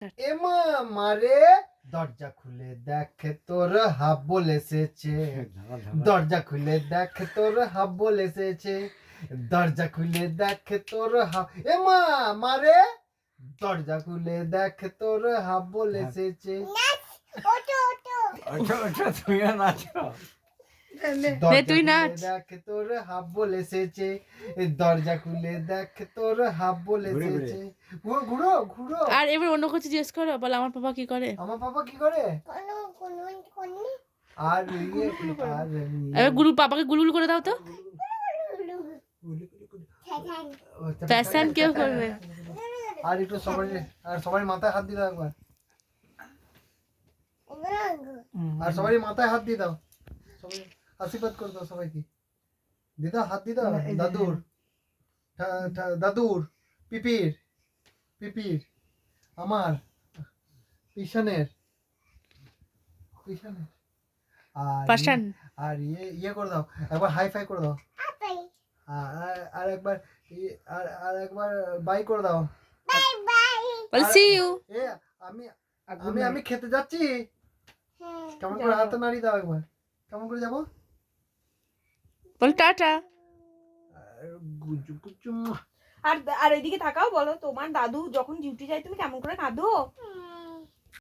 এমা মারে দরজা খুলে দেখ তোর হাব্বল এসেছে, দরজা খুলে দেখ তোর হাব্বল এসেছে, দরজা খুলে দেখ তোর এমা মারে দরজা খুলে দেখ তোর হাব্বল এসেছে। তুই নাচো, তুই নাচ। দেখ তোর হাব্বল এসেছে, দরজা খুলে দেখ তোর হাব্বল এসেছে। ঘুরো ঘুরো ঘুরো। আর এবার অন্য কিছু জিজ্ঞেস করো, বল আমার পাপা কি করে। আমার পাপা কি করে? আর এবার গুলু পাপাকে গুলগুল করে দাও তো। ফ্যাশন কেউ করবে। আর একটু সবাই মাথায় হাত দিয়ে দাও একবার, আর সবাই মাথায় হাত দিয়ে দাও, সবাই আশীর্বাদ করে দাও সবাইকে, দিয়ে দাও হাত দিয়ে দাও। দাদুর দাদুর পিপির পিপির আমার পিছনের আর পাশান। আর ইয়ে করে দাও একবার, হাই ফাই করে দাও, আর একবার আর একবার বাই করে দাও। বল সি ইউ। এ আমি আমি আমি খেতে যাচ্ছি, কেমন করে হাত নাড়ি দাও একবার, কেমন করে যাবো? বল টাটা। গুজু গুজু। আর এদিকে তাকাও, বলো তোমার দাদু যখন ডিউটি যায় তুমি কেমন করে কাঁদো?